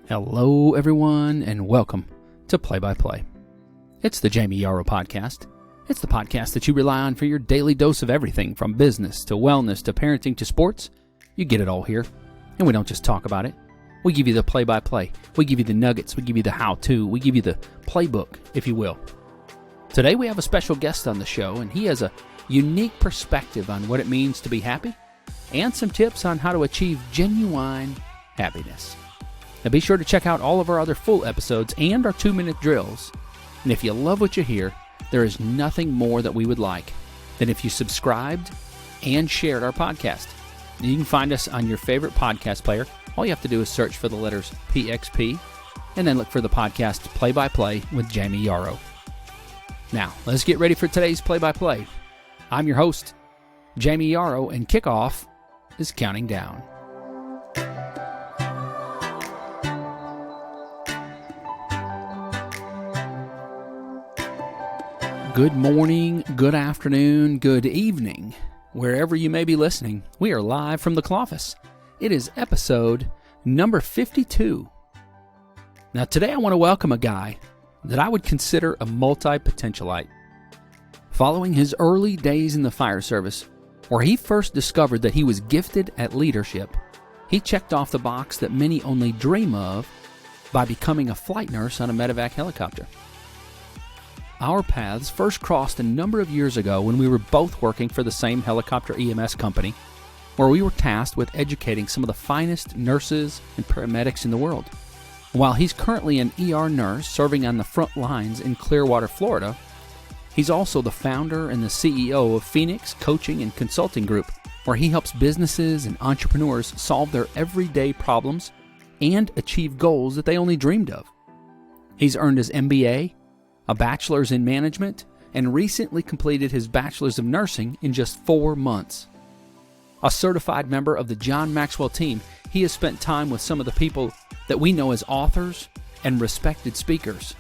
Hello, everyone, and welcome to Play by Play. It's the Jayme podcast. It's the podcast that you rely on for your daily dose of everything from business to wellness to parenting to sports. You get it all here, and we don't just talk about it. We give you the play-by-play. We give you the nuggets. We give you the how-to. We give you the playbook, if you will. Today, we have a special guest on the show, and he has a unique perspective on what it means to be happy and some tips on how to achieve genuine happiness. Now be sure to check out all of our other full episodes and our 2-minute drills. And if you love what you hear, there is nothing more that we would like than if you subscribed and shared our podcast. You can find us on your favorite podcast player. All you have to do is search for the letters PXP and then look for the podcast Play by Play with Jayme Yarrow. Now, let's get ready for today's Play by Play. I'm your host, Jayme Yarrow, and kickoff is counting down. Good morning, good afternoon, good evening. Wherever you may be listening, we are live from the Cloffice. It is episode number 52. Now today I want to welcome a guy that I would consider a multi-potentialite. Following his early days in the fire service, where he first discovered that he was gifted at leadership, he checked off the box that many only dream of by becoming a flight nurse on a medevac helicopter. Our paths first crossed a number of years ago when we were both working for the same helicopter EMS company, where we were tasked with educating some of the finest nurses and paramedics in the world. While he's currently an ER nurse serving on the front lines in Clearwater, Florida, he's also the founder and the CEO of Phoenix Coaching and Consulting Group, where he helps businesses and entrepreneurs solve their everyday problems and achieve goals that they only dreamed of. He's earned his MBA, a bachelor's in management, and recently completed his bachelor's of nursing in just 4 months. A certified member of the John Maxwell team, he has spent time with some of the people that we know as authors and respected speakers.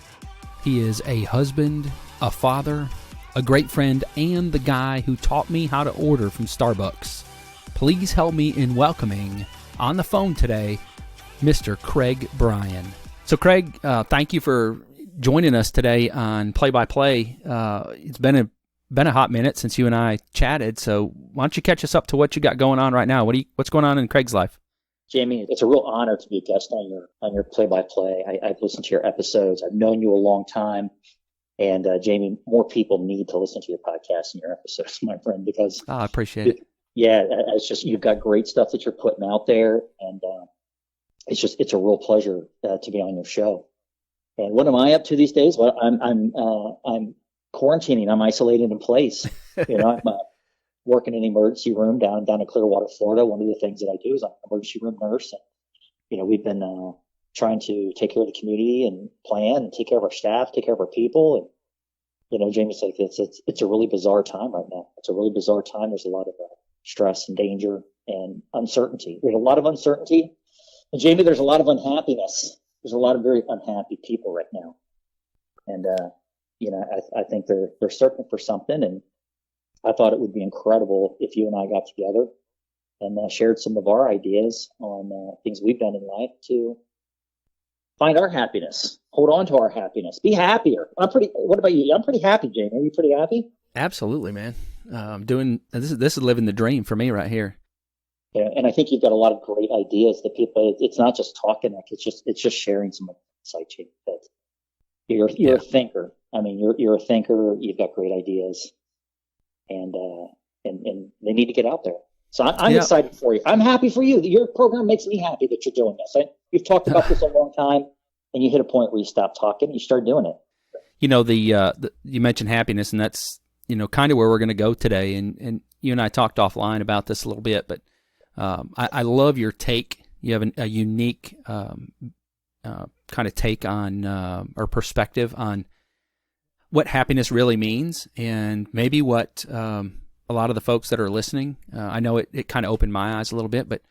He is a husband, a father, a great friend, and the guy who taught me how to order from Starbucks. Please help me in welcoming, on the phone today, Mr. Craig Bryan. So Craig, thank you for joining us today on Play by Play. It's been a hot minute since you and I chatted, so why don't you catch us up to what you got going on right now? What's going on in Craig's life? Jayme, it's a real honor to be a guest on your Play by Play. I've listened to your episodes. I've known you a long time, and Jayme, more people need to listen to your podcast and your episodes, my friend, because I appreciate it. Yeah, it's just you've got great stuff that you're putting out there, and it's a real pleasure to be on your show. And what am I up to these days? Well, I'm quarantining. I'm isolated in place. I'm working in an emergency room down in Clearwater, Florida. One of the things that I do is I'm an emergency room nurse. And, we've been trying to take care of the community and plan and take care of our staff, take care of our people. And, Jayme, it's a really bizarre time right now. It's a really bizarre time. There's a lot of stress and danger and uncertainty. There's a lot of uncertainty. And, Jayme, there's a lot of unhappiness. There's a lot of very unhappy people right now. And, I think they're searching for something. And I thought it would be incredible if you and I got together and shared some of our ideas on things we've done in life to find our happiness, hold on to our happiness, be happier. What about you? I'm pretty happy, Jayme. Are you pretty happy? Absolutely, man. This is living the dream for me right here. Yeah, and I think you've got a lot of great ideas that people. It's not just talking; it's just sharing some insight. That you're a thinker. I mean, you're a thinker. You've got great ideas, and they need to get out there. So I'm excited for you. I'm happy for you. Your program makes me happy that you're doing this. You've talked about this a long time, and you hit a point where you stop talking, and you start doing it. You mentioned happiness, and that's kind of where we're going to go today. And you and I talked offline about this a little bit, but. I love your take. You have a unique kind of take on or perspective on what happiness really means, and maybe what a lot of the folks that are listening. I know it kind of opened my eyes a little bit, but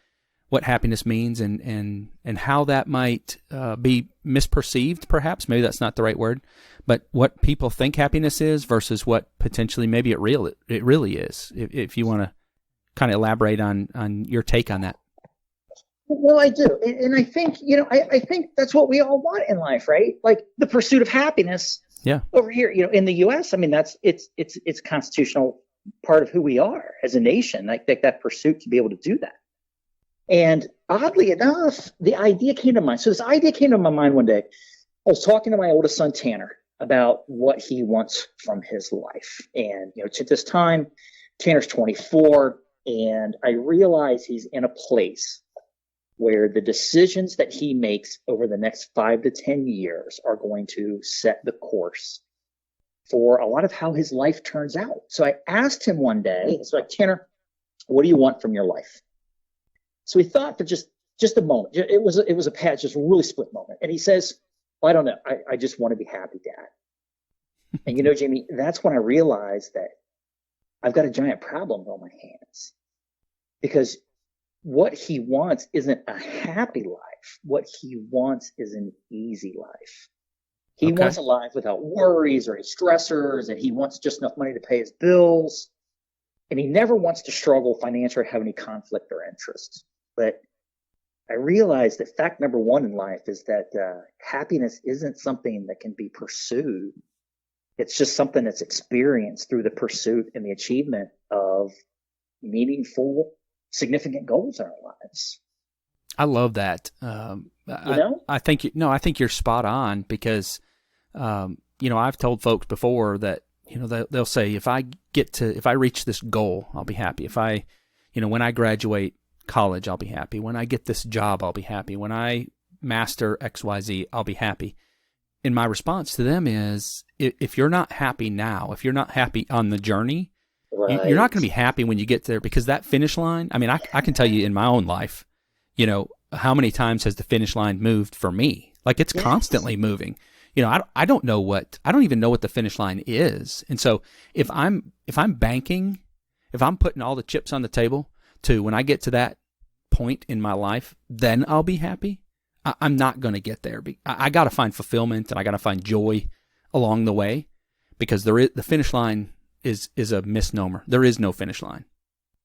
what happiness means and how that might be misperceived, perhaps. Maybe that's not the right word, but what people think happiness is versus what potentially maybe it really is. If you want to kind of elaborate on your take on that. Well, I do. And I think, I think that's what we all want in life, right? Like the pursuit of happiness. Yeah. Over here, in the US, I mean, it's constitutional part of who we are as a nation, like that pursuit to be able to do that. And oddly enough, the idea came to mind. So this idea came to my mind one day. I was talking to my oldest son, Tanner, about what he wants from his life. And, to this time, Tanner's 24, and I realize he's in a place where the decisions that he makes over the next 5 to 10 years are going to set the course for a lot of how his life turns out. So I asked him one day, it's like, Tanner, what do you want from your life? So he thought for just a moment. It was a patch, just a really split moment. And he says, well, I don't know. I just want to be happy, Dad. And Jayme, that's when I realized that I've got a giant problem on my hands, because what he wants isn't a happy life. What he wants is an easy life. He wants a life without worries or any stressors, and he wants just enough money to pay his bills. And he never wants to struggle financially or have any conflict or interest. But I realized that fact number one in life is that happiness isn't something that can be pursued. It's just something that's experienced through the pursuit and the achievement of meaningful, significant goals in our lives. I love that. I think you're spot on, because, I've told folks before that, they'll say, if I reach this goal, I'll be happy. If when I graduate college, I'll be happy. When I get this job, I'll be happy. When I master XYZ, I'll be happy. And my response to them is, if you're not happy now, if you're not happy on the journey, right, you're not going to be happy when you get there, because that finish line, I mean, I can tell you in my own life, how many times has the finish line moved for me? Like, it's constantly moving. I don't even know what the finish line is. And so if I'm banking, if I'm putting all the chips on the table to when I get to that point in my life, then I'll be happy. I'm not going to get there. I got to find fulfillment, and I got to find joy along the way, because the finish line is a misnomer. There is no finish line.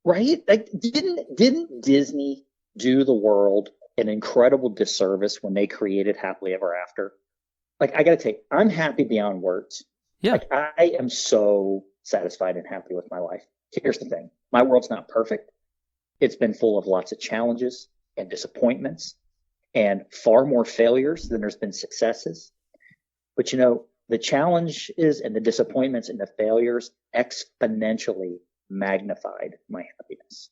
Right? Like, didn't Disney do the world an incredible disservice when they created Happily Ever After? Like, I got to tell you, I'm happy beyond words. Yeah. Like, I am so satisfied and happy with my life. Here's the thing. My world's not perfect. It's been full of lots of challenges and disappointments and far more failures than there's been successes. But the challenges and the disappointments and the failures exponentially magnified my happiness.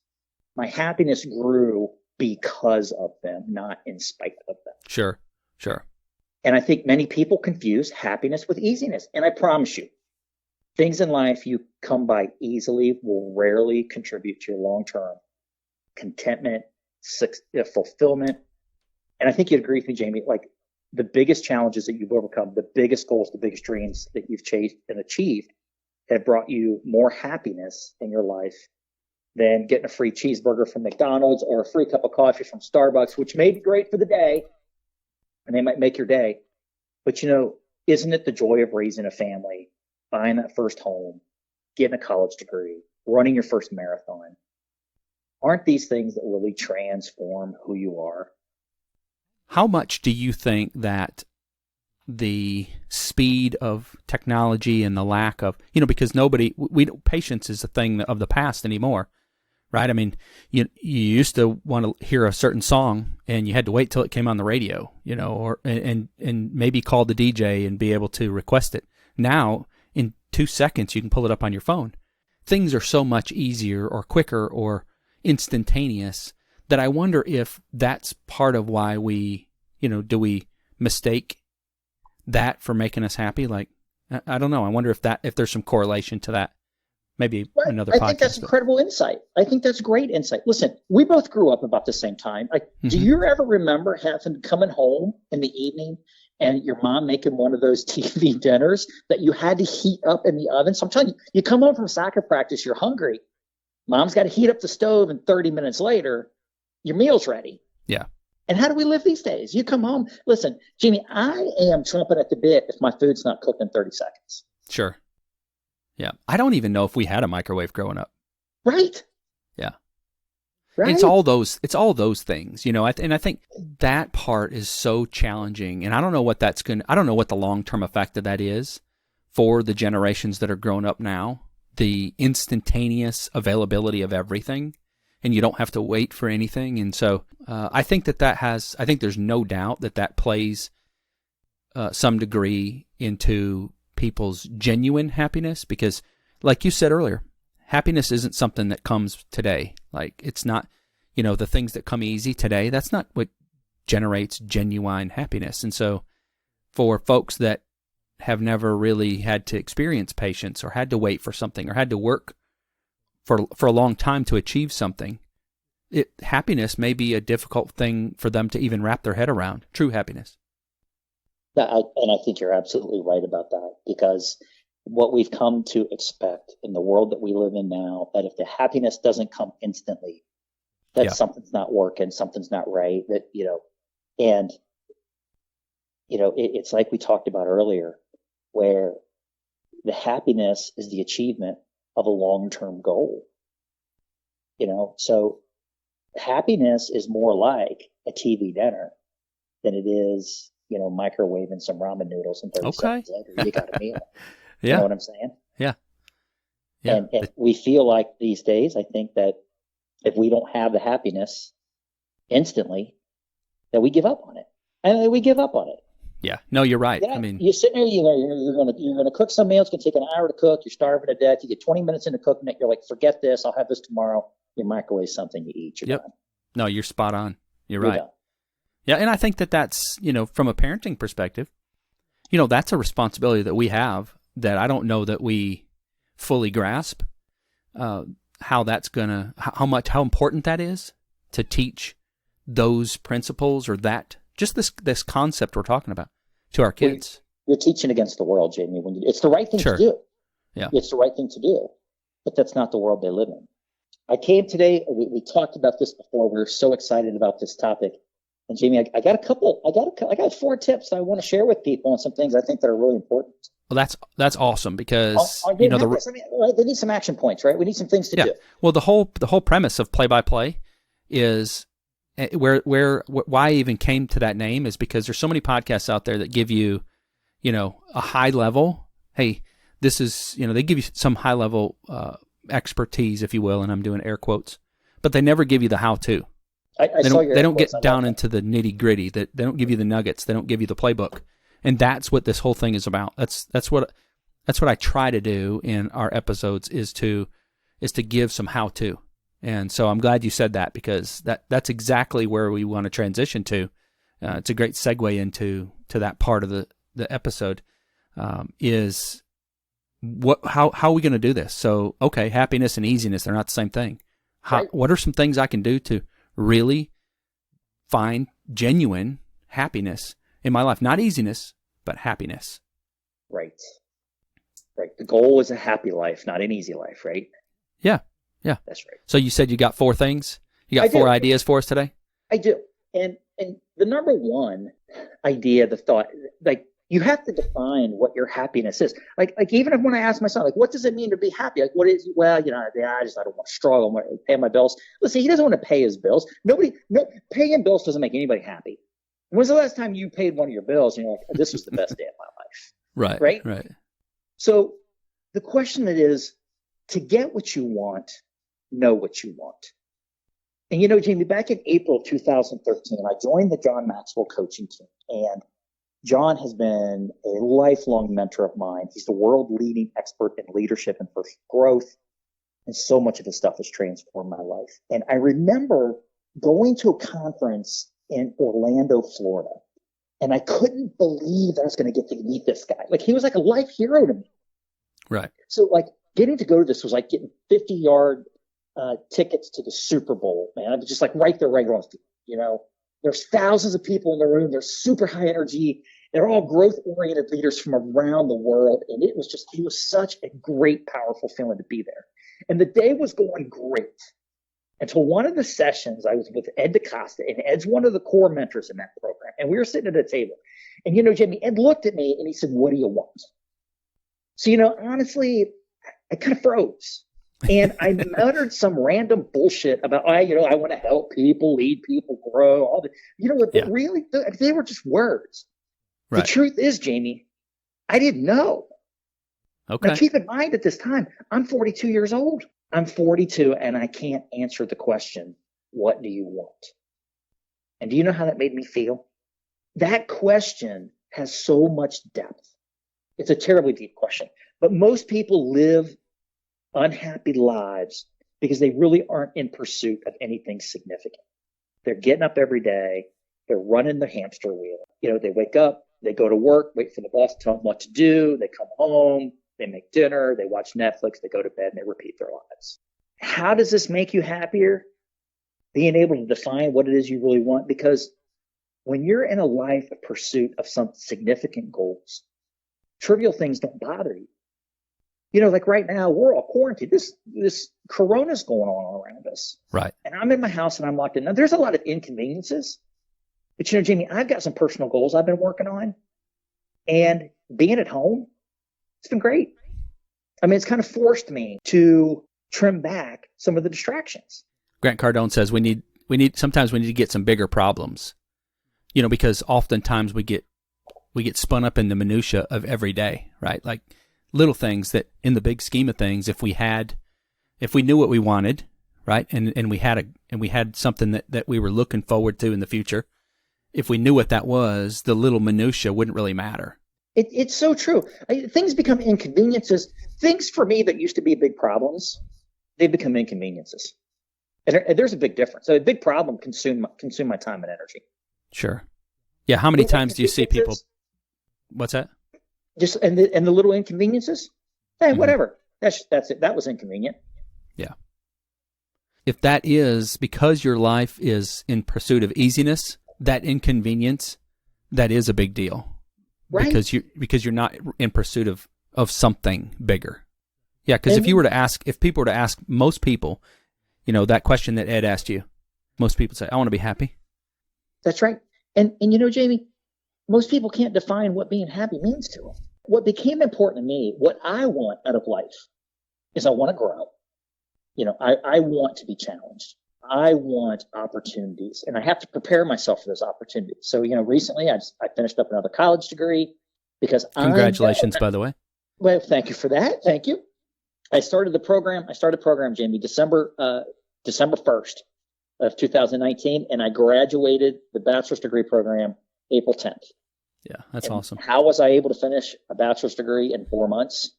My happiness grew because of them, not in spite of them. Sure. And I think many people confuse happiness with easiness. And I promise you, things in life you come by easily will rarely contribute to your long-term contentment, fulfillment. And I think you'd agree with me, Jayme, like, the biggest challenges that you've overcome, the biggest goals, the biggest dreams that you've chased and achieved have brought you more happiness in your life than getting a free cheeseburger from McDonald's or a free cup of coffee from Starbucks, which may be great for the day, and they might make your day. But, isn't it the joy of raising a family, buying that first home, getting a college degree, running your first marathon? Aren't these things that really transform who you are? How much do you think that the speed of technology and the lack of, because patience is a thing of the past anymore, right? I mean, you used to want to hear a certain song and you had to wait till it came on the radio, or maybe call the DJ and be able to request it. Now, in 2 seconds, you can pull it up on your phone. Things are so much easier or quicker or instantaneous that I wonder if that's part of why we, do we mistake that for making us happy? Like, I don't know. I wonder if there's some correlation to that. Maybe another podcast. I think that's incredible insight. I think that's great insight. Listen, we both grew up about the same time. Like, do you ever remember coming home in the evening and your mom making one of those TV dinners that you had to heat up in the oven? So I'm telling you, you come home from soccer practice, you're hungry. Mom's got to heat up the stove, and 30 minutes later, your meal's ready. Yeah. And how do we live these days? You come home. Listen, Jimmy, I am chomping at the bit if my food's not cooked in 30 seconds. Sure. Yeah. I don't even know if we had a microwave growing up. Right. Yeah. Right. It's all those things, you know, and I think that part is so challenging, and I don't know what I don't know what the long-term effect of that is for the generations that are growing up now, the instantaneous availability of everything, and you don't have to wait for anything. And so I think I think there's no doubt that plays some degree into people's genuine happiness, because like you said earlier, happiness isn't something that comes today. Like, it's not, you know, the things that come easy today, that's not what generates genuine happiness. And so for folks that have never really had to experience patience, or had to wait for something, or had to work for a long time to achieve something, happiness may be a difficult thing for them to even wrap their head around, true happiness. And I think you're absolutely right about that, because what we've come to expect in the world that we live in now, that if the happiness doesn't come instantly, that something's not working, something's not right, that, you know, and, you know, it's like we talked about earlier, where the happiness is the achievement of a long-term goal, you know, so happiness is more like a TV dinner than it is, you know, microwaving some ramen noodles and 30 seconds later you got a meal. Yeah. You know what I'm saying? Yeah. And we feel like these days, I think that if we don't have the happiness instantly, that we give up on it. And we give up on it. Yeah. No, you're right. Yeah, I mean, you're sitting there, you're gonna cook some meal. It's gonna take an hour to cook. You're starving to death. You get 20 minutes into cooking it. You're like, forget this. I'll have this tomorrow. You microwave something, you eat. You're done. No, you're spot on. You're You're right. done. Yeah, and I think that's, you know, from a parenting perspective, you know, that's a responsibility that we have that I don't know that we fully grasp, how important that is to teach those principles, or that, just this concept we're talking about to our kids. You're teaching against the world, Jayme. It's the right thing to do. Yeah. It's the right thing to do, but that's not the world they live in. I came today, we talked about this before. We were so excited about this topic. And Jayme, I got 4 tips that I want to share with people on some things I think that are really important. Well, that's awesome, because you know, they need some action points, right? We need some things to do. Well, the whole premise of play-by-play is why I even came to that name is because there's so many podcasts out there that give you, you know, a high level. Hey, this is, you know, they give you some high level expertise, if you will, and I'm doing air quotes, but they never give you the how-to. They don't get down into the nitty gritty. They don't give you the nuggets. They don't give you the playbook. And that's what this whole thing is about. That's what I try to do in our episodes, is to give some how to. And so I'm glad you said that, because that's exactly where we want to transition to. It's a great segue into that part of the episode. Is how are we going to do this? So, okay, happiness and easiness, they're not the same thing. What are some things I can do to really find genuine happiness in my life? Not easiness, but happiness. Right. The goal is a happy life, not an easy life, right? Yeah. That's right. So you said you got 4 things? You got 4 ideas for us today? I do. And the number one idea, the thought, like, you have to define what your happiness is. Like even when I ask my son, like, what does it mean to be happy? Like, what is, well, you know, I don't want to struggle. I want to pay my bills. Listen, he doesn't want to pay his bills. Paying bills doesn't make anybody happy. When's the last time you paid one of your bills and you're like, this was the best day of my life? Right. So the question is, to get what you want, know what you want. And, you know, Jayme, back in April of 2013, I joined the John Maxwell coaching team, and John has been a lifelong mentor of mine. He's the world leading expert in leadership and personal growth, and so much of his stuff has transformed my life. And I remember going to a conference in Orlando, Florida, and I couldn't believe I was going to get to meet this guy. Like, he was like a life hero to me. Right. So, like, getting to go to this was like getting 50-yard tickets to the Super Bowl, man. I was just like right there, right on. You know, there's thousands of people in the room. They're super high energy. They're all growth-oriented leaders from around the world. And it was such a great, powerful feeling to be there. And the day was going great until one of the sessions I was with Ed DaCosta, and Ed's one of the core mentors in that program. And we were sitting at a table. And, you know, Jayme, Ed looked at me and he said, "What do you want?" So, you know, honestly, I kind of froze. And I muttered some random bullshit about, I want to help people, lead people, grow, all the, what, Yeah. really, they were just words. Right. The truth is, Jayme, I didn't know. Okay. Now, keep in mind at this time, I'm 42 years old. I'm 42 and I can't answer the question, what do you want? And do you know how that made me feel? That question has so much depth. It's a terribly deep question. But most people live unhappy lives because they really aren't in pursuit of anything significant. They're getting up every day. They're running the hamster wheel. They wake up, they go to work, wait for the boss to tell them what to do. They come home, they make dinner, they watch Netflix, they go to bed, and they repeat their lives. How does this make you happier? Being able to define what it is you really want. Because when you're in a life of pursuit of some significant goals, trivial things don't bother you. Like right now, we're all quarantined. This corona's going on around us. Right. And I'm in my house and I'm locked in. Now, there's a lot of inconveniences. But, Jayme, I've got some personal goals I've been working on. And being at home, it's been great. I mean, it's kind of forced me to trim back some of the distractions. Grant Cardone says sometimes we need to get some bigger problems, because oftentimes we get spun up in the minutia of every day, right? Like little things that in the big scheme of things, if we knew what we wanted, right? And we had something that we were looking forward to in the future, if we knew what that was, the little minutia wouldn't really matter. It's so true. Things become inconveniences. Things for me that used to be big problems, they become inconveniences. And there's a big difference. So a big problem consume my time and energy. Sure. Yeah. How many times do you see people? What's that? Just and the little inconveniences. Hey, whatever. That's it. That was inconvenient. Yeah. If that is because your life is in pursuit of easiness, that inconvenience, that is a big deal. Right. Because you're not in pursuit of something bigger. Yeah. Because if people were to ask most people, that question that Ed asked you, most people say, I want to be happy. That's right. And Jayme, most people can't define what being happy means to them. What became important to me, what I want out of life is I want to grow. I want to be challenged. I want opportunities, and I have to prepare myself for those opportunities. So, recently I finished up another college degree because Congratulations, by the way. Well, thank you for that. Thank you. I started the program, Jayme, December 1st of 2019, and I graduated the bachelor's degree program April 10th. Yeah, that's awesome. How was I able to finish a bachelor's degree in 4 months?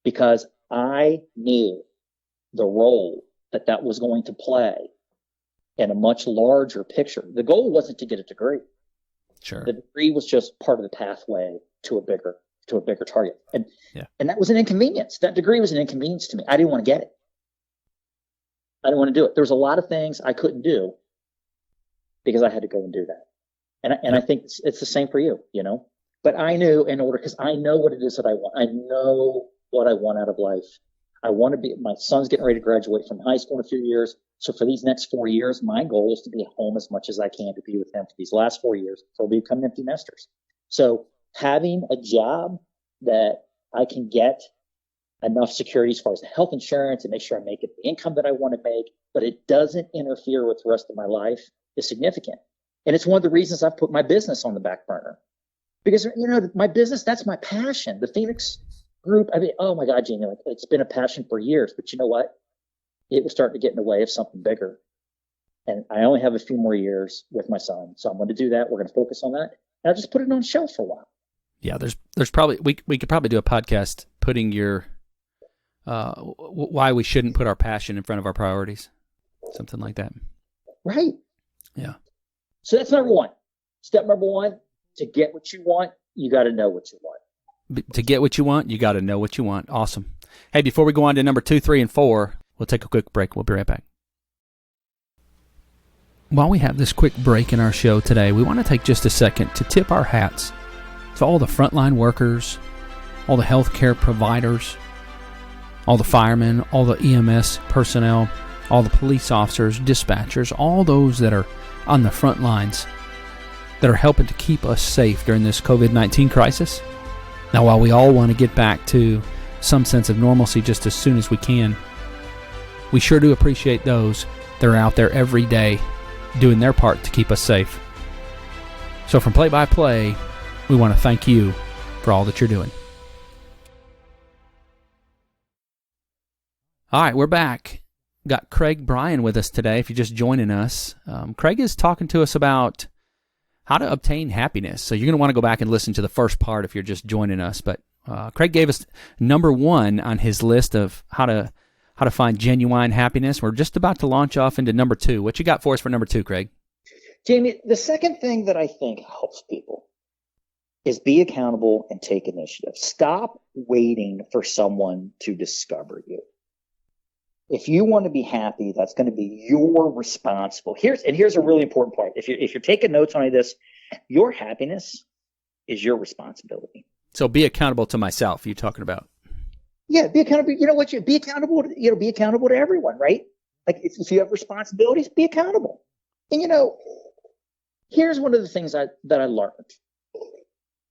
Because I knew the role that was going to play in a much larger picture. The goal wasn't to get a degree. Sure. The degree was just part of the pathway to a bigger target. And that was an inconvenience. That degree was an inconvenience to me. I didn't want to get it. I didn't want to do it. There was a lot of things I couldn't do because I had to go and do that. And I think it's the same for you, But I knew because I know what it is that I want. I know what I want out of life. My son's getting ready to graduate from high school in a few years. So for these next 4 years, my goal is to be home as much as I can to be with him for these last 4 years. So we'll become empty nesters. So having a job that I can get enough security as far as the health insurance and make sure I make it the income that I want to make, but it doesn't interfere with the rest of my life is significant. And it's one of the reasons I've put my business on the back burner. Because, my business, that's my passion. The Phoenix Group, oh my God, Jayme, it's been a passion for years. But you know what? It was starting to get in the way of something bigger. And I only have a few more years with my son. So I'm going to do that. We're going to focus on that. And I'll just put it on shelf for a while. Yeah, there's probably, we could probably do a podcast putting your, why we shouldn't put our passion in front of our priorities. Something like that. Right. Yeah. So that's number one. Step number one, to get what you want, you got to know what you want. To get what you want, you got to know what you want. Awesome. Hey, before we go on to number 2, 3, and 4, we'll take a quick break. We'll be right back. While we have this quick break in our show today, we want to take just a second to tip our hats to all the frontline workers, all the healthcare providers, all the firemen, all the EMS personnel, all the police officers, dispatchers, all those that are on the front lines that are helping to keep us safe during this COVID-19 crisis. Now, while we all want to get back to some sense of normalcy just as soon as we can, we sure do appreciate those that are out there every day doing their part to keep us safe. So from Play by Play, we want to thank you for all that you're doing. All right, we're back. Got Craig Bryan with us today, if you're just joining us. Craig is talking to us about how to obtain happiness. So you're going to want to go back and listen to the first part if you're just joining us. But Craig gave us number 1 on his list of how to find genuine happiness. We're just about to launch off into number 2. What you got for us for number 2, Craig? Jayme, the second thing that I think helps people is be accountable and take initiative. Stop waiting for someone to discover you. If you want to be happy, that's going to be your responsible. Here's a really important point. If you're taking notes on any of this, your happiness is your responsibility. So be accountable to myself. You're talking about. Yeah, be accountable. You know what? Be accountable. Be accountable to everyone, right? Like if you have responsibilities, be accountable. And here's one of the things that I learned.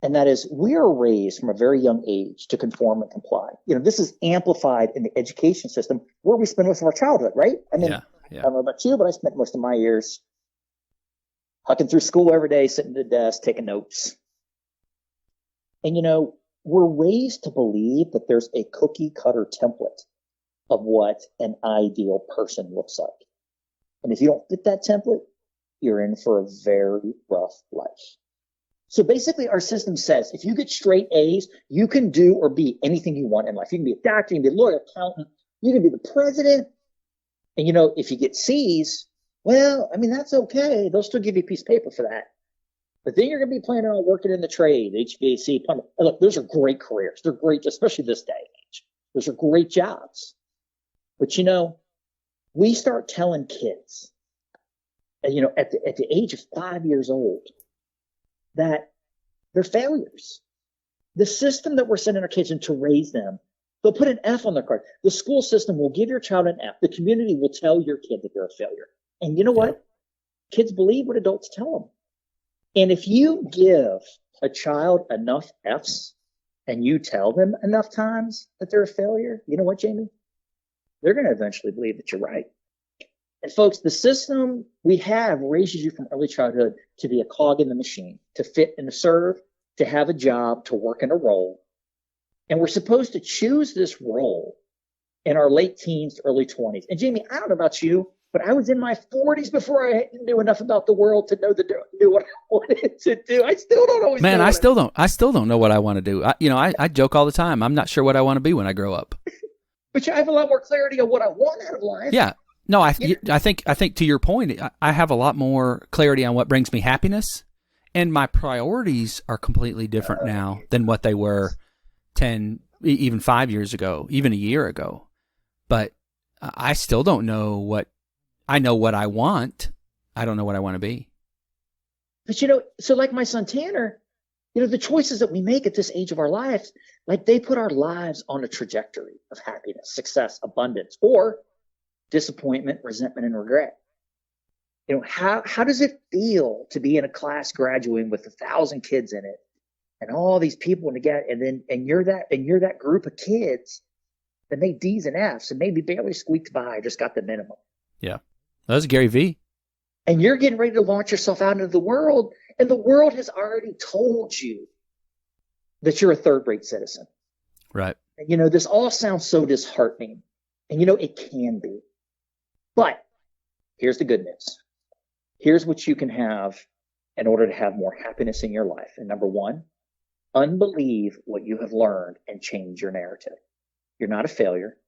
And that is, we are raised from a very young age to conform and comply. This is amplified in the education system where we spend most of our childhood, right? I mean, I don't know about you, but I spent most of my years hucking through school every day, sitting at the desk, taking notes. And, we're raised to believe that there's a cookie cutter template of what an ideal person looks like. And if you don't fit that template, you're in for a very rough life. So basically, our system says if you get straight A's, you can do or be anything you want in life. You can be a doctor, you can be a lawyer, accountant, you can be the president. And, if you get C's, well, I mean, that's okay. They'll still give you a piece of paper for that. But then you're going to be planning on working in the trade, HVAC, plumbing. Look, those are great careers. They're great, especially this day and age. Those are great jobs. But, we start telling kids, at the age of 5 years old, that they're failures. The system that we're sending our kids in to raise them, they'll put an F on their card. The school system will give your child an F. The community will tell your kid that they're a failure. And you know what? Kids believe what adults tell them. And if you give a child enough Fs and you tell them enough times that they're a failure, you know what, Jayme? They're going to eventually believe that you're right. And folks, the system we have raises you from early childhood to be a cog in the machine, to fit and to serve, to have a job, to work in a role. And we're supposed to choose this role in our late teens to early 20s. And Jayme, I don't know about you, but I was in my 40s before I knew enough about the world to know what I wanted to do. I still don't always know. Man, I still don't know what I want to do. I joke all the time. I'm not sure what I want to be when I grow up. But I have a lot more clarity on what I want out of life. Yeah. No, I think to your point, I have a lot more clarity on what brings me happiness, and my priorities are completely different now than what they were 10, even 5 years ago, even a year ago. But I still don't know what I know what I want. I don't know what I want to be. But so like my son Tanner, the choices that we make at this age of our lives, like they put our lives on a trajectory of happiness, success, abundance, or disappointment, resentment, and regret. How does it feel to be in a class graduating with 1,000 kids in it, and all these people together, and you're that group of kids that made D's and F's and maybe barely squeaked by, just got the minimum. Yeah, that was Gary V. And you're getting ready to launch yourself out into the world, and the world has already told you that you're a third-rate citizen. Right. And this all sounds so disheartening, and it can be. But here's the good news. Here's what you can have in order to have more happiness in your life. And number 1, unbelieve what you have learned and change your narrative. You're not a failure.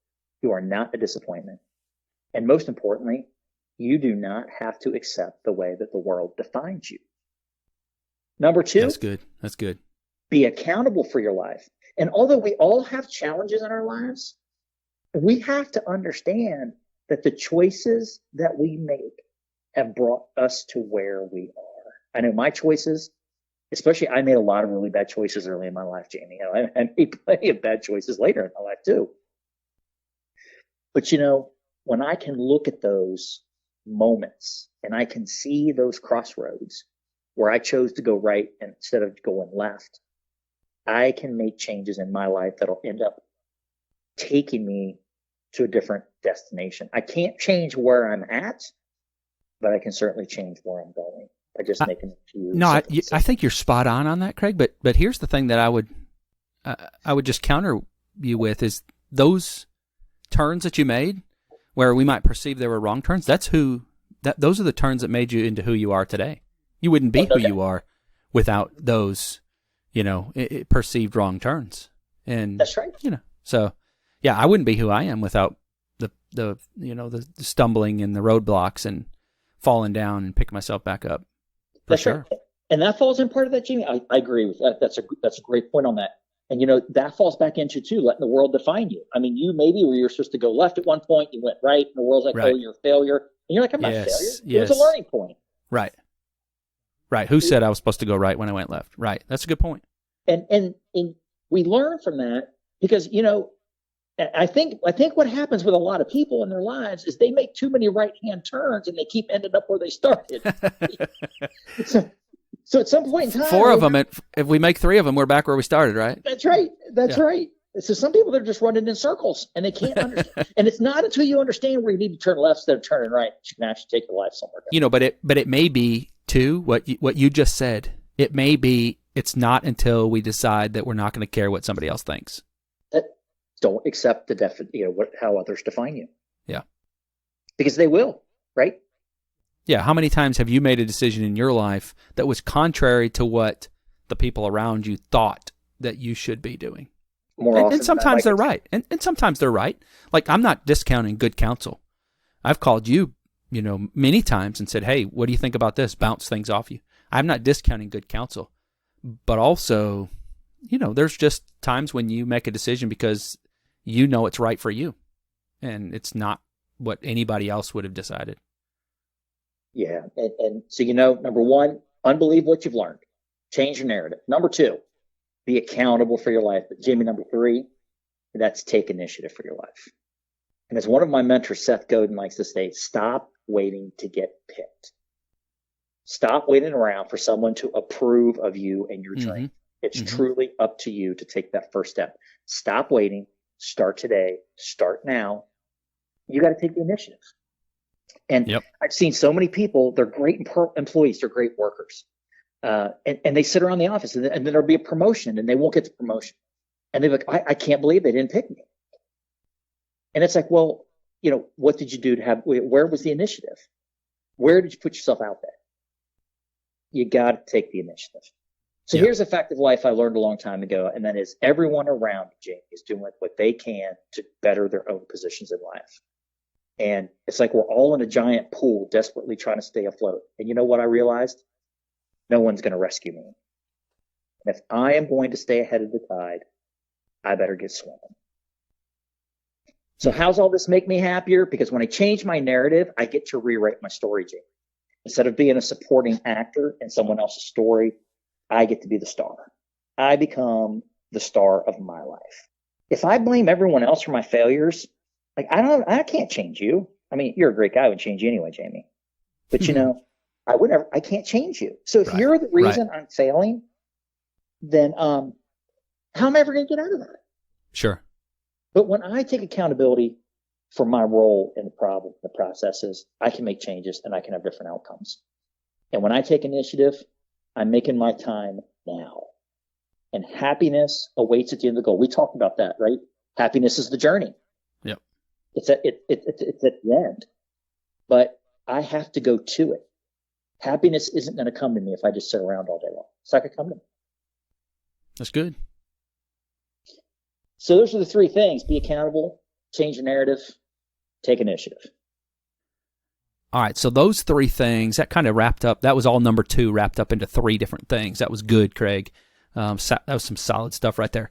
You are not a disappointment. And most importantly, you do not have to accept the way that the world defines you. Number 2. That's good. Be accountable for your life. And although we all have challenges in our lives, we have to understand that the choices that we make have brought us to where we are. I know my choices, especially I made a lot of really bad choices early in my life, Jayme. I made plenty of bad choices later in my life too. But when I can look at those moments and I can see those crossroads where I chose to go right instead of going left, I can make changes in my life that'll end up taking me to a different destination. I can't change where I'm at, but I can certainly change where I'm going by just making a few. No, I think you're spot on that, Craig. But here's the thing that I would just counter you with is those turns that you made, where we might perceive they were wrong turns. Those are the turns that made you into who you are today. You wouldn't be who you are without those, perceived wrong turns. And that's right. So yeah, I wouldn't be who I am without the stumbling and the roadblocks and falling down and picking myself back up. That's sure. Right. And that falls in part of that, Jayme. I agree with that. That's a great point on that. And that falls back into too, letting the world define you. I mean, you maybe where you're supposed to go left at one point, you went right, and the world's like, oh, you're a failure. And you're like, I'm not a failure. It was a learning point. Right. Who said I was supposed to go right when I went left? Right. That's a good point. And we learn from that because, I think what happens with a lot of people in their lives is they make too many right-hand turns and they keep ending up where they started. So at some point in time, 4 of them, if we make 3 of them, we're back where we started, right? That's right. That's right. So some people, they're just running in circles and they can't understand. And it's not until you understand where you need to turn left instead of turning right that you can actually take your life somewhere different. But it may be too what you just said. It may be it's not until we decide that we're not going to care what somebody else thinks. Don't accept how others define you. Yeah, because they will, right? Yeah. How many times have you made a decision in your life that was contrary to what the people around you thought that you should be doing? More often, and sometimes they're right, and sometimes they're right. Like, I'm not discounting good counsel. I've called you, many times and said, "Hey, what do you think about this?" Bounce things off you. I'm not discounting good counsel, but also, there's just times when you make a decision because it's right for you, and it's not what anybody else would have decided. Yeah, and so number 1, unbelieve what you've learned, change your narrative. Number 2, be accountable for your life. But Jayme, number 3, that's take initiative for your life. And as one of my mentors, Seth Godin, likes to say, stop waiting to get picked. Stop waiting around for someone to approve of you and your dream. It's truly up to you to take that first step. Stop waiting. Start today. Start now. You got to take the initiative. And I've seen so many people, they're great employees, they're great workers. And they sit around the office and then there'll be a promotion and they won't get the promotion. And they're like, I can't believe they didn't pick me. And it's like, well, what did you do to where was the initiative? Where did you put yourself out there? You got to take the initiative. So here's a fact of life I learned a long time ago, and that is everyone around Jayme is doing what they can to better their own positions in life. And it's like we're all in a giant pool desperately trying to stay afloat. And you know what I realized? No one's going to rescue me. And if I am going to stay ahead of the tide, I better get swimming. So how's all this make me happier? Because when I change my narrative, I get to rewrite my story, Jayme. Instead of being a supporting actor in someone else's story, I get to be the star. I become the star of my life. If I blame everyone else for my failures, I can't change you. I mean, you're a great guy. I would change you anyway, Jayme. But I can't change you. So if you're the reason I'm failing, then how am I ever going to get out of that? Sure. But when I take accountability for my role in the problem, the processes, I can make changes and I can have different outcomes. And when I take initiative, I'm making my time now. And happiness awaits at the end of the goal. We talked about that, right? Happiness is the journey. Yep. It's at the end. But I have to go to it. Happiness isn't going to come to me if I just sit around all day long. It's not going to come to me. That's good. So those are the 3 things. Be accountable, change your narrative, take initiative. All right, so those 3 things, that kind of wrapped up, that was all number 2 wrapped up into 3 different things. That was good, Craig. That was some solid stuff right there.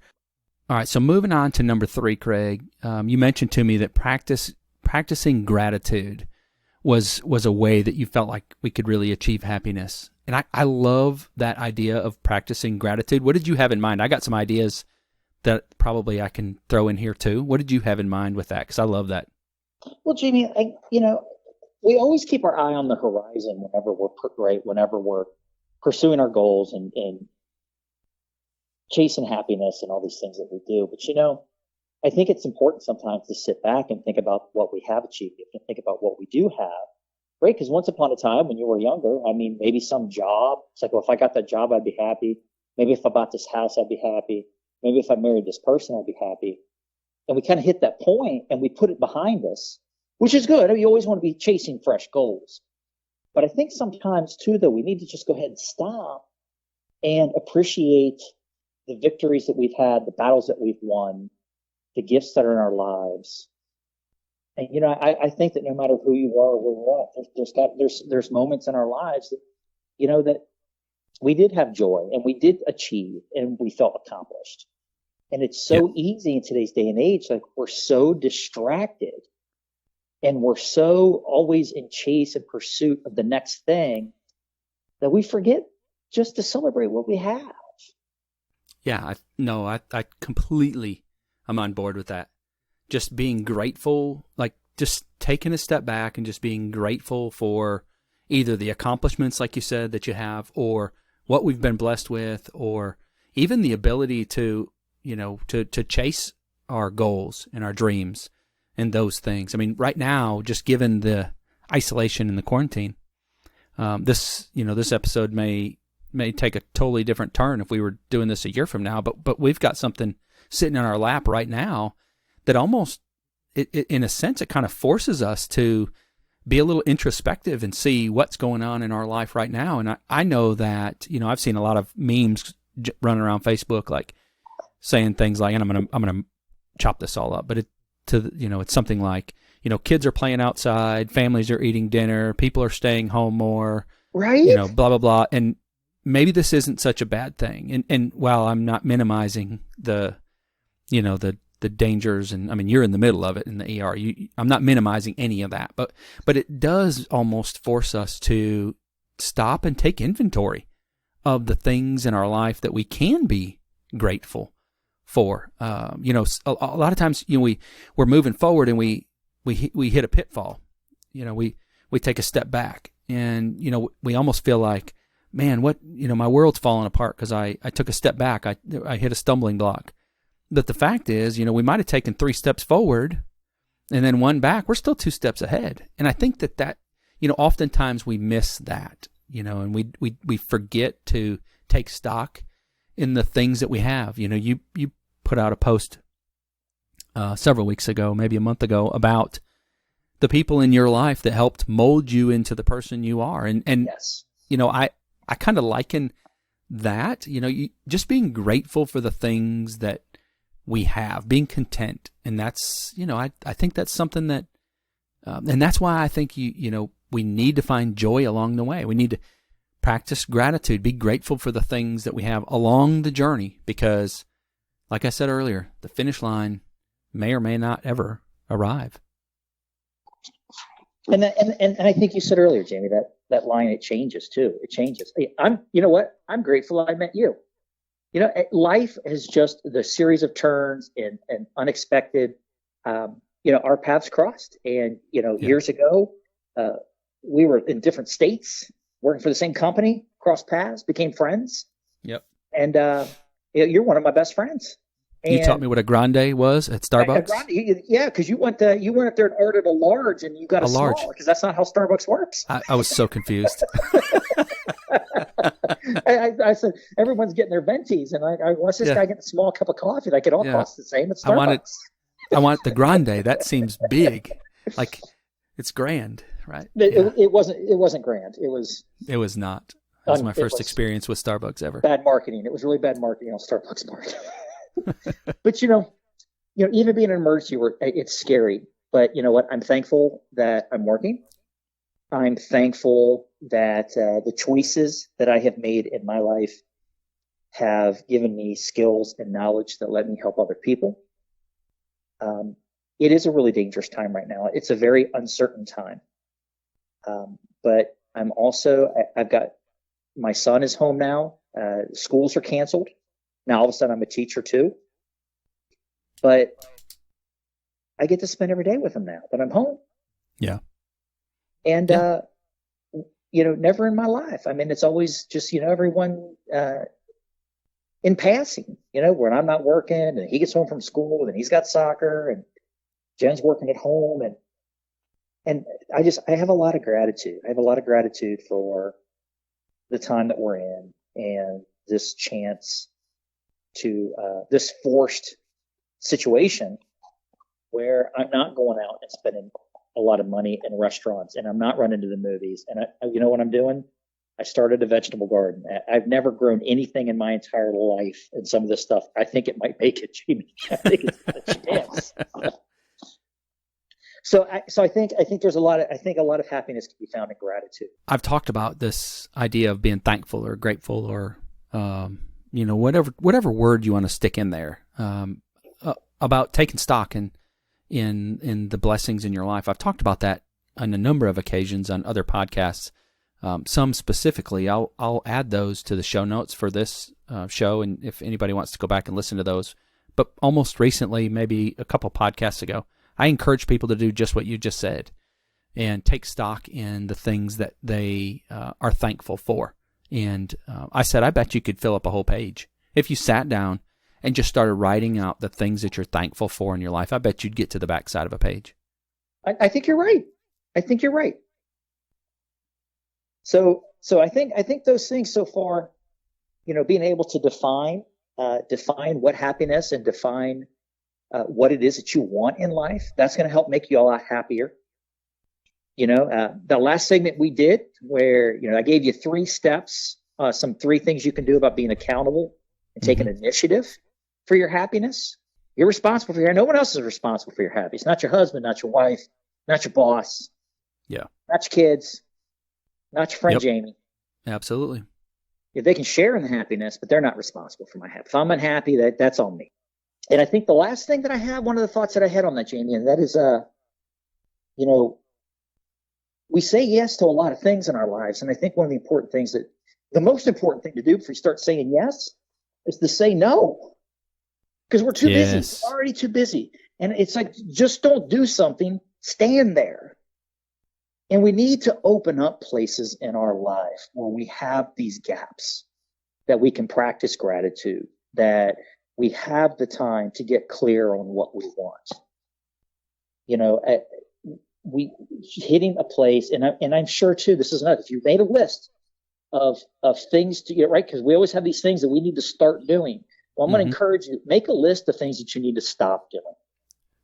All right, so moving on to number 3, Craig, you mentioned to me that practicing gratitude was a way that you felt like we could really achieve happiness. And I love that idea of practicing gratitude. What did you have in mind? I got some ideas that probably I can throw in here too. What did you have in mind with that? Because I love that. Well, Jayme, we always keep our eye on the horizon whenever we're pursuing our goals and chasing happiness and all these things that we do. But I think it's important sometimes to sit back and think about what we have achieved and think about what we do have. Right? Because once upon a time when you were younger, I mean, maybe some job, it's like, well, if I got that job, I'd be happy. Maybe if I bought this house, I'd be happy. Maybe if I married this person, I'd be happy. And we kind of hit that point and we put it behind us, which is good. I mean, you always want to be chasing fresh goals. But I think sometimes too, though, we need to just go ahead and stop and appreciate the victories that we've had, the battles that we've won, the gifts that are in our lives. And, you know, I think that no matter who you are or where you're at, there's moments in our lives that, you know, that we did have joy and we did achieve and we felt accomplished. And it's so easy in today's day and age. Like, we're so distracted and we're so always in chase and pursuit of the next thing that we forget just to celebrate what we have. Yeah, I completely, I'm on board with that. Just being grateful, like just taking a step back and just being grateful for either the accomplishments, like you said, that you have, or what we've been blessed with, or even the ability to, you know, to chase our goals and our dreams and those things. I mean, right now, just given the isolation and the quarantine, this episode may take a totally different turn if we were doing this a year from now, but we've got something sitting in our lap right now that almost, in a sense, it kind of forces us to be a little introspective and see what's going on in our life right now. And I know that, you know, I've seen a lot of memes running around Facebook, like saying things like, and I'm gonna chop this all up, but it's something like, you know, kids are playing outside, families are eating dinner, people are staying home more, right? You know, blah blah blah. And maybe this isn't such a bad thing. And while I'm not minimizing the dangers, and I mean, you're in the middle of it in the ER. I'm not minimizing any of that, but it does almost force us to stop and take inventory of the things in our life that we can be grateful for. A lot of times, you know, we're moving forward and we hit a pitfall. You know, we take a step back, and you know, we almost feel like, man, my world's falling apart because I took a step back. I hit a stumbling block. But the fact is, you know, we might have taken 3 steps forward and then 1 back. We're still 2 steps ahead. And I think that, you know, oftentimes we miss that, you know, and we forget to take stock in the things that we have. You know, you put out a post several weeks ago, maybe a month ago, about the people in your life that helped mold you into the person you are. And yes. You know, I kind of liken that, you know, just being grateful for the things that we have, being content. And that's, you know, I think that's something that, and that's why I think, we need to find joy along the way. We need to practice gratitude, be grateful for the things that we have along the journey, because like I said earlier, the finish line may or may not ever arrive. And I think you said earlier, Jayme, that line, it changes too. It changes. You know what? I'm grateful I met you. You know, life is just the series of turns and unexpected, our paths crossed. And, years ago, we were in different states, working for the same company, crossed paths, became friends. Yep. And you're one of my best friends. And you taught me what a grande was at Starbucks? Yeah, because you went up there and ordered a large, and you got a small, because that's not how Starbucks works. I was so confused. I said, everyone's getting their ventis, and what's this guy getting a small cup of coffee? Like, it all costs the same at Starbucks. I want the grande. That seems big. Like, it's grand, right? It wasn't grand. It was not. It was my first experience with Starbucks ever. Bad marketing. It was really bad marketing on Starbucks part. But even being in an emergency work, it's scary. But you know what? I'm thankful that I'm working. I'm thankful that the choices that I have made in my life have given me skills and knowledge that let me help other people. It is a really dangerous time right now. It's a very uncertain time. But I'm also, I've got, my son is home now. Schools are canceled. Now, all of a sudden, I'm a teacher too. But I get to spend every day with him now that I'm home. Yeah. And, never in my life. I mean, it's always just, everyone in passing, when I'm not working and he gets home from school and he's got soccer and Jen's working at home. And I have a lot of gratitude. I have a lot of gratitude for the time that we're in and this chance to, this forced situation where I'm not going out and spending a lot of money in restaurants and I'm not running to the movies. And you know what I'm doing? I started a vegetable garden. I've never grown anything in my entire life. And some of this stuff, I think it might make it, Jayme. I think it's a chance. So I think there's a lot of happiness can be found in gratitude. I've talked about this idea of being thankful or grateful or, whatever word you want to stick in there, about taking stock in the blessings in your life. I've talked about that on a number of occasions on other podcasts. Some specifically, I'll add those to the show notes for this show, and if anybody wants to go back and listen to those. But almost recently, maybe a couple podcasts ago, I encourage people to do just what you just said and take stock in the things that they are thankful for. And I said, I bet you could fill up a whole page. If you sat down and just started writing out the things that you're thankful for in your life, I bet you'd get to the backside of a page. I think you're right. I think you're right. So I think those things so far, being able to define what happiness and define what it is that you want in life, that's going to help make you a lot happier. The last segment we did where, I gave you 3 steps, three things you can do about being accountable and taking initiative for your happiness. You're responsible for no one else is responsible for your happiness. Not your husband, not your wife, not your boss. Yeah. Not your kids, not your friend Jayme. Absolutely. If they can share in the happiness, but they're not responsible for my happiness. If I'm unhappy, that's on me. And I think the last thing that I have, one of the thoughts that I had on that, Jayme, and that is, we say yes to a lot of things in our lives. And I think one of the most important thing to do before you start saying yes is to say no. Because we're too busy. We're already too busy. And it's like, just don't do something, stand there. And we need to open up places in our life where we have these gaps that we can practice gratitude, that we have the time to get clear on what we want. We hitting a place, and I'm sure too, this is another, if you made a list of things to get right, because we always have these things that we need to start doing. Well, I'm going to encourage you, make a list of things that you need to stop doing.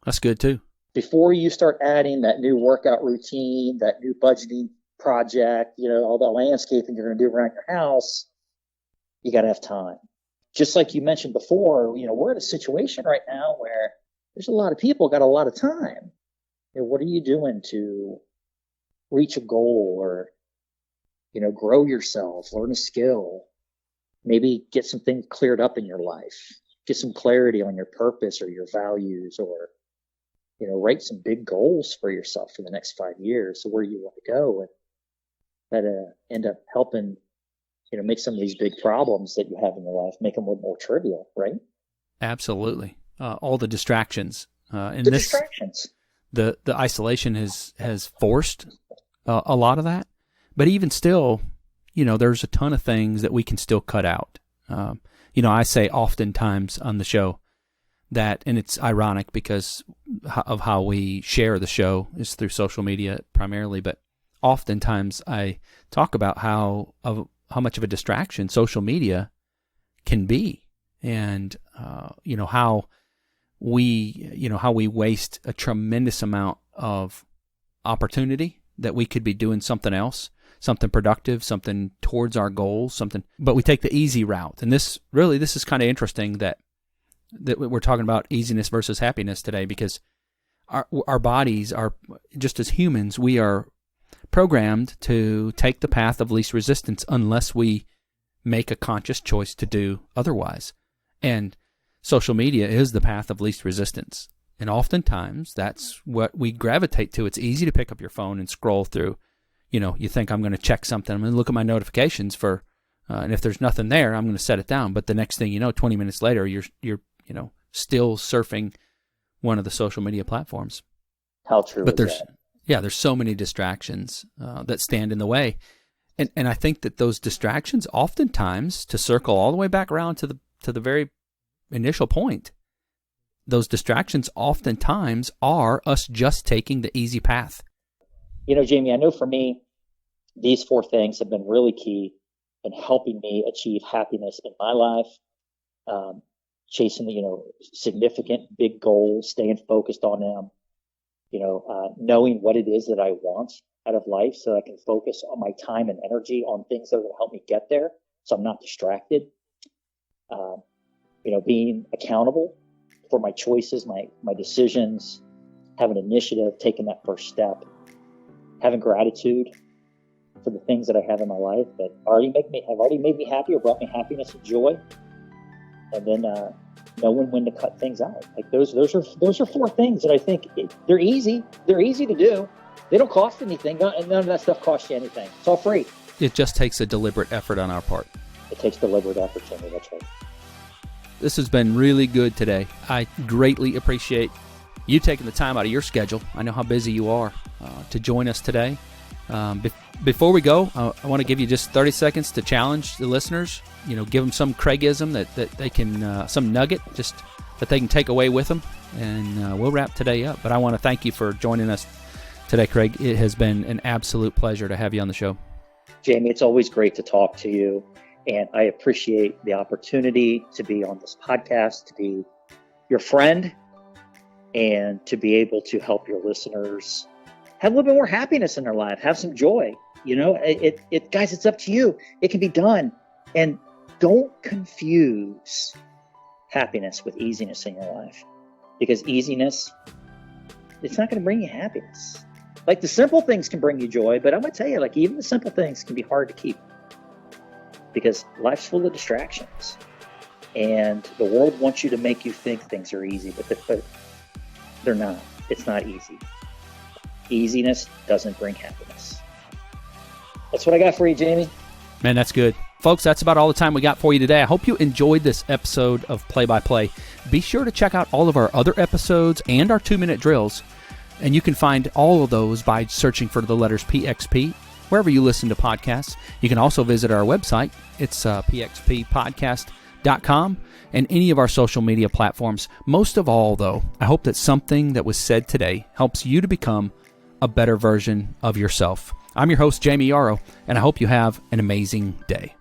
That's good too. Before you start adding that new workout routine, that new budgeting project, all that landscaping you're going to do around your house, you got to have time. Just like you mentioned before, we're in a situation right now where there's a lot of people got a lot of time. What are you doing to reach a goal or, grow yourself, learn a skill, maybe get some things cleared up in your life, get some clarity on your purpose or your values, or, write some big goals for yourself for the next 5 years, so where you want to go, and that end up helping, make some of these big problems that you have in your life, make them a little more trivial, right? Absolutely. All the distractions. Distractions. The isolation has forced a lot of that. But even still, there's a ton of things that we can still cut out. I say oftentimes on the show that, and it's ironic because of how we share the show is through social media primarily, but oftentimes I talk about how much of a distraction social media can be, and how we waste a tremendous amount of opportunity that we could be doing something else, something productive, something towards our goals, but we take the easy route. And this is kind of interesting that we're talking about easiness versus happiness today, because our bodies are, just as humans, we are programmed to take the path of least resistance unless we make a conscious choice to do otherwise. And social media is the path of least resistance. And oftentimes that's what we gravitate to. It's easy to pick up your phone and scroll through. You think, I'm going to check something. I'm going to look at my notifications and if there's nothing there, I'm going to set it down. But the next thing you know, 20 minutes later, you're still surfing one of the social media platforms. How true is that? There's so many distractions that stand in the way. And I think that those distractions oftentimes, to circle all the way back around to to the very initial point, those distractions oftentimes are us just taking the easy path. You know, Jayme, I know for me, these 4 things have been really key in helping me achieve happiness in my life, chasing the, significant big goals, staying focused on them, knowing what it is that I want out of life so I can focus on my time and energy on things that will help me get there so I'm not distracted. Being accountable for my choices, my decisions, having initiative, taking that first step, having gratitude for the things that I have in my life that have already made me happy or brought me happiness and joy. And then knowing when to cut things out. Like those are 4 things that I think they're easy. They're easy to do. They don't cost anything. None of that stuff costs you anything. It's all free. It just takes a deliberate effort on our part. It takes deliberate effort, Jimmy. That's right. This has been really good today. I greatly appreciate you taking the time out of your schedule. I know how busy you are to join us today. Before we go, I want to give you just 30 seconds to challenge the listeners. Give them some Craigism that they can, some nugget just that they can take away with them, and we'll wrap today up. But I want to thank you for joining us today, Craig. It has been an absolute pleasure to have you on the show. Jayme, it's always great to talk to you, and I appreciate the opportunity to be on this podcast, to be your friend, and to be able to help your listeners have a little bit more happiness in their life, have some joy. Guys, it's up to you. It can be done. And don't confuse happiness with easiness in your life, because easiness, it's not going to bring you happiness. Like the simple things can bring you joy, but I'm going to tell you, like even the simple things can be hard to keep because life's full of distractions, and the world wants you to make you think things are easy, but they're not. It's not easy. Easiness doesn't bring happiness. That's what I got for you, Jayme. Man, that's good. Folks, that's about all the time we got for you today. I hope you enjoyed this episode of Play by Play. Be sure to check out all of our other episodes and our 2-minute drills. And you can find all of those by searching for the letters PXP wherever you listen to podcasts. You can also visit our website. It's pxppodcast.com and any of our social media platforms. Most of all, though, I hope that something that was said today helps you to become a better version of yourself. I'm your host, Jayme Yarrow, and I hope you have an amazing day.